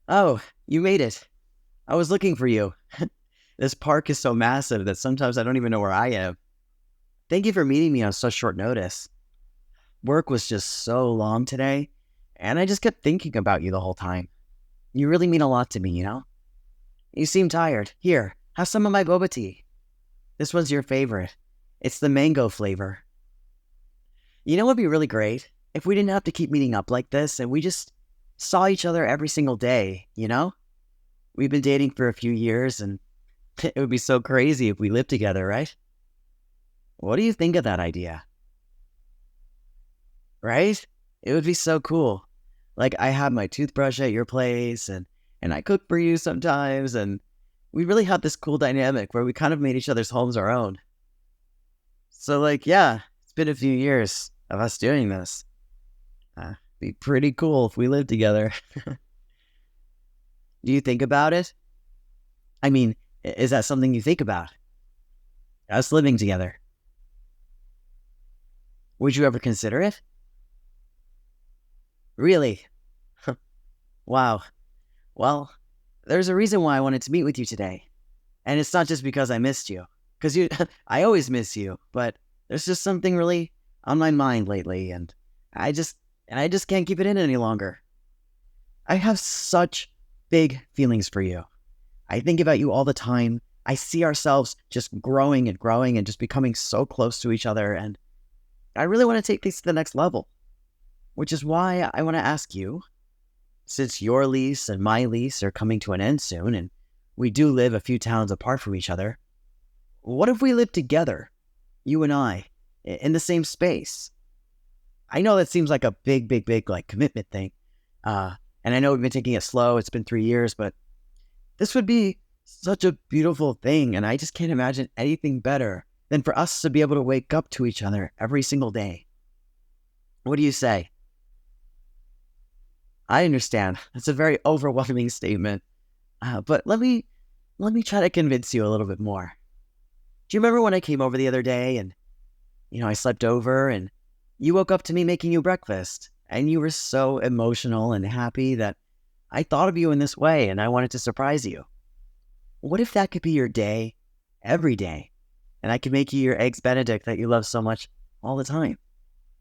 Oh, you made it. I was looking for you. This park is so massive that sometimes I don't even know where I am. Thank you for meeting me on such short notice. Work was just so long today, and I just kept thinking about you the whole time. You really mean a lot to me, you know? You seem tired. Here, have some of my boba tea. This one's your favorite. It's the mango flavor. You know what would be really great? If we didn't have to keep meeting up like this and we just saw each other every single day, you know? We've been dating for a few years and it would be so crazy if we lived together, right? What do you think of that idea? Right? It would be so cool. Like I have my toothbrush at your place and I cook for you sometimes and we really have this cool dynamic where we kind of made each other's homes our own. So like, yeah, it's been a few years of us doing this. Be pretty cool if we lived together. Do you think about it? I mean, is that something you think about? Us living together? Would you ever consider it? Really? Wow. Well, there's a reason why I wanted to meet with you today. And it's not just because I missed you. Because you I always miss you, but there's just something really on my mind lately I just I just can't keep it in any longer. I have such big feelings for you. I think about you all the time. I see ourselves just growing and growing and just becoming so close to each other and I really want to take things to the next level, which is why I want to ask you, since your lease and my lease are coming to an end soon, and we do live a few towns apart from each other, what if we lived together, you and I, in the same space? I know that seems like a big, like commitment thing. Uh, and I know we've been taking it slow. It's been 3 years, but this would be such a beautiful thing. And I just can't imagine anything better than for us to be able to wake up to each other every single day. What do you say? I understand. It's a very overwhelming statement. But let me try to convince you a little bit more. Do you remember when I came over the other day and, I slept over and you woke up to me making you breakfast and you were so emotional and happy that I thought of you in this way and I wanted to surprise you. What if that could be your day every day and I could make you your eggs Benedict that you love so much all the time?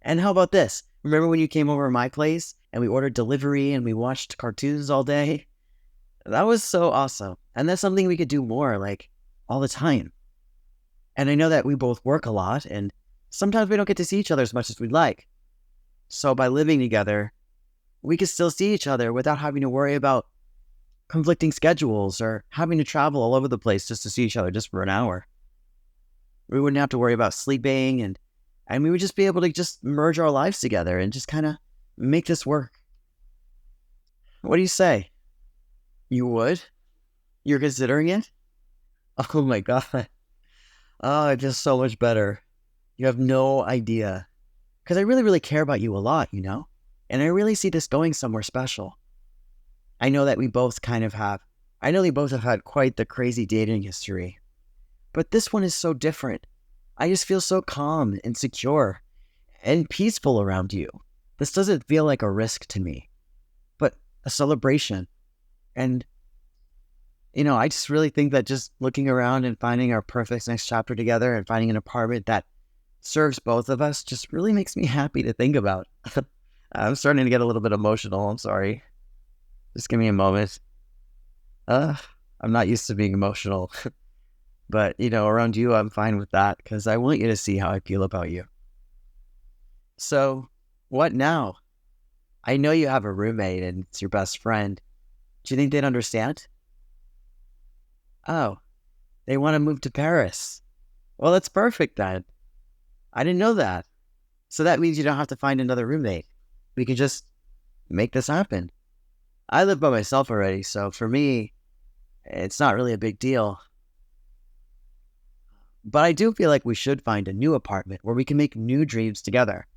And how about this? Remember when you came over to my place and we ordered delivery and we watched cartoons all day? That was so awesome. And that's something we could do more, like, all the time. And I know that we both work a lot and sometimes we don't get to see each other as much as we'd like. So by living together, we could still see each other without having to worry about conflicting schedules or having to travel all over the place just to see each other just for an hour. We wouldn't have to worry about sleeping and we would just be able to just merge our lives together and just kind of make this work. What do you say? You would? You're considering it? Oh my God. Oh, it's just so much better. You have no idea. Because I really care about you a lot, you know? And I really see this going somewhere special. I know that we both kind of have. I know we both have had quite the crazy dating history. But this one is so different. I just feel so calm and secure and peaceful around you. This doesn't feel like a risk to me, but a celebration. And, I just really think that just looking around and finding our perfect next chapter together and finding an apartment that serves both of us just really makes me happy to think about. I'm starting to get a little bit emotional. I'm sorry. Just give me a moment. Uh, I'm not used to being emotional, but around you, I'm fine with that because I want you to see how I feel about you. So, what now? I know you have a roommate and it's your best friend. Do you think they'd understand? Oh, they want to move to Paris. Well, that's perfect then. I didn't know that. So that means you don't have to find another roommate. We can just make this happen. I live by myself already, so for me, it's not really a big deal. But I do feel like we should find a new apartment where we can make new dreams together,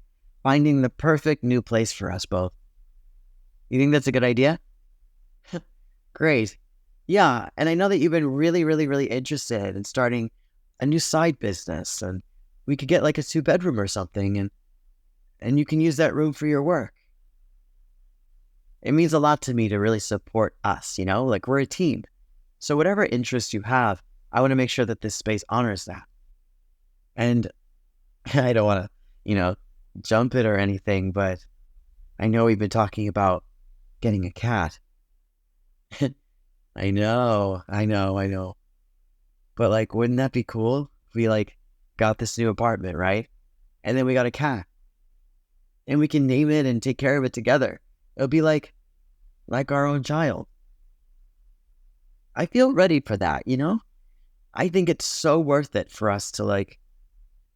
finding the perfect new place for us both. You think that's a good idea? Great. Yeah, and I know that you've been really interested in starting a new side business, and we could get like a 2-bedroom or something, and you can use that room for your work. It means a lot to me to really support us, like we're a team. So whatever interest you have, I want to make sure that this space honors that. And I don't want to, jump it or anything, but I know we've been talking about getting a cat. I know. But like, wouldn't that be cool? If we like got this new apartment, right? And then we got a cat. And we can name it and take care of it together. It'll be like our own child. I feel ready for that, I think it's so worth it for us to like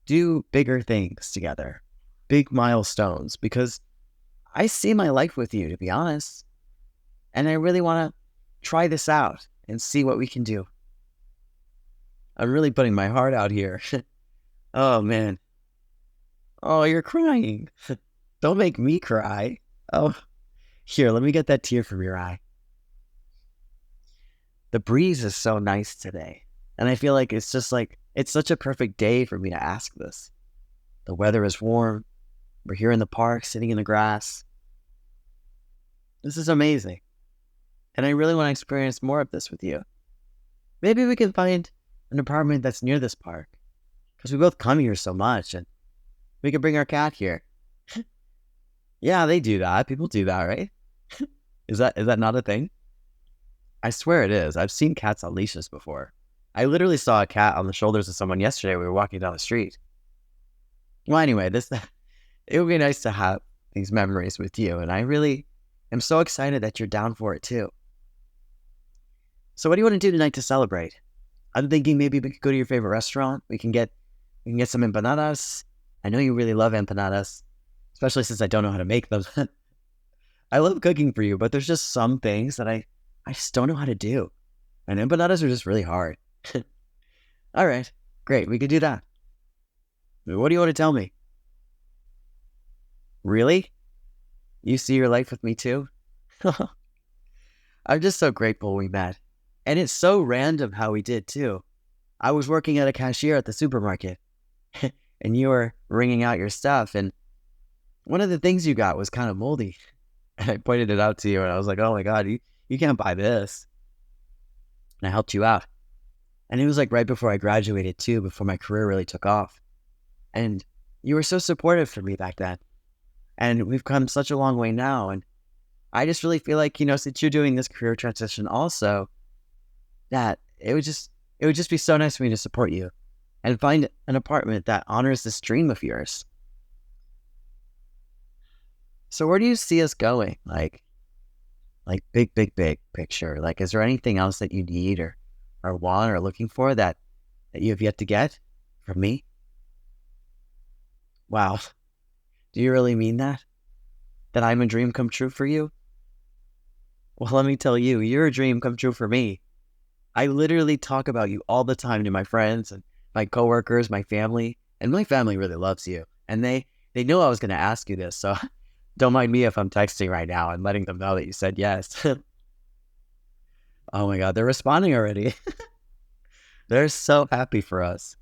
do bigger things together, big milestones, because I see my life with you, to be honest. And I really want to try this out and see what we can do. I'm really putting my heart out here. Oh, man. Oh, you're crying. Don't make me cry. Oh, here, let me get that tear from your eye. The breeze is so nice today. And I feel like it's such a perfect day for me to ask this. The weather is warm. We're here in the park, sitting in the grass. This is amazing. And I really want to experience more of this with you. Maybe we can find an apartment that's near this park, because we both come here so much, and we can bring our cat here. Yeah, they do that. People do that, right? Is that not a thing? I swear it is. I've seen cats on leashes before. I literally saw a cat on the shoulders of someone yesterday. We were walking down the street. Well, anyway, it would be nice to have these memories with you, and I really am so excited that you're down for it too. So what do you want to do tonight to celebrate? I'm thinking maybe we could go to your favorite restaurant. We can get some empanadas. I know you really love empanadas, especially since I don't know how to make them. I love cooking for you, but there's just some things that I just don't know how to do. And empanadas are just really hard. All right, great. We could do that. What do you want to tell me? Really? You see your life with me too? I'm just so grateful we met. And it's so random how we did too. I was working at a cashier at the supermarket and you were ringing out your stuff, and one of the things you got was kind of moldy. And I pointed it out to you and I was like, oh my God, you can't buy this. And I helped you out. And it was like right before I graduated too, before my career really took off. And you were so supportive for me back then. And we've come such a long way now. And I just really feel like, since you're doing this career transition also, that it would just be so nice for me to support you and find an apartment that honors this dream of yours. So where do you see us going? Like big picture. Like, is there anything else that you need or want or looking for that you have yet to get from me? Wow. Do you really mean that? That I'm a dream come true for you? Well, let me tell you, you're a dream come true for me. I literally talk about you all the time to my friends and my coworkers, my family, and my family really loves you. And they know I was going to ask you this, so don't mind me if I'm texting right now and letting them know that you said yes. Oh my God, they're responding already. They're so happy for us.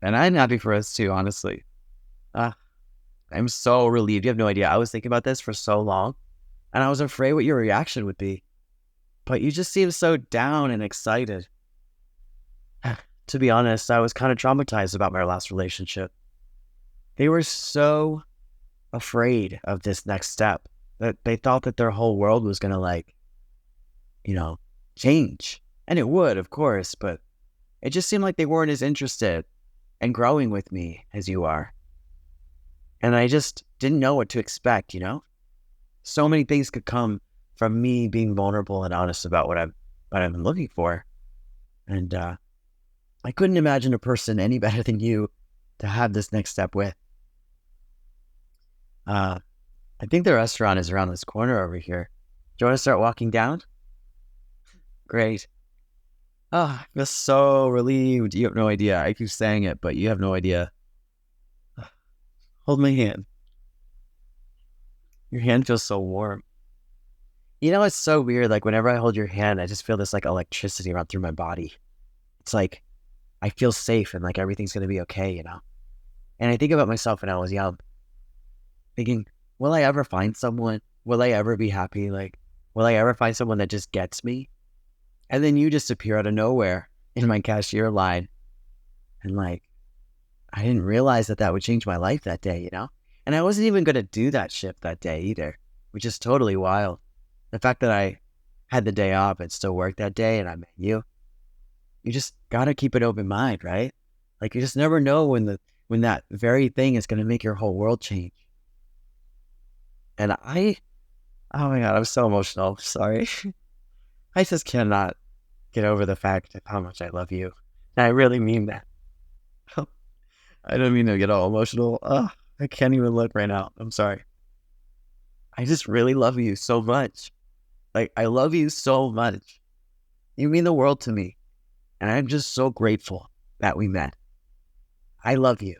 And I'm happy for us too, honestly. I'm so relieved. You have no idea. I was thinking about this for so long, and I was afraid what your reaction would be. But you just seem so down and excited. To be honest, I was kind of traumatized about my last relationship. They were so afraid of this next step that they thought that their whole world was going to change. And it would, of course, but it just seemed like they weren't as interested in growing with me as you are. And I just didn't know what to expect, So many things could come from me being vulnerable and honest about what I'm looking for. And I couldn't imagine a person any better than you to have this next step with. I think the restaurant is around this corner over here. Do you want to start walking down? Great. Oh, I feel so relieved. You have no idea. I keep saying it, but you have no idea. Hold my hand. Your hand feels so warm. It's so weird. Like whenever I hold your hand, I just feel this like electricity run through my body. It's like I feel safe and like everything's going to be okay, And I think about myself when I was young, thinking, will I ever find someone will I ever be happy? Like, will I ever find someone that just gets me? And then you just appear out of nowhere in my cashier line. And like, I didn't realize that that would change my life that day, you know? And I wasn't even going to do that shift that day either, which is totally wild. The fact that I had the day off and still worked that day and I met you just got to keep an open mind, right? Like you just never know when that very thing is going to make your whole world change. And oh my God, I'm so emotional. Sorry. I just cannot get over the fact of how much I love you. And I really mean that. I don't mean to get all emotional. I can't even look right now. I'm sorry. I just really love you so much. Like, I love you so much. You mean the world to me. And I'm just so grateful that we met. I love you.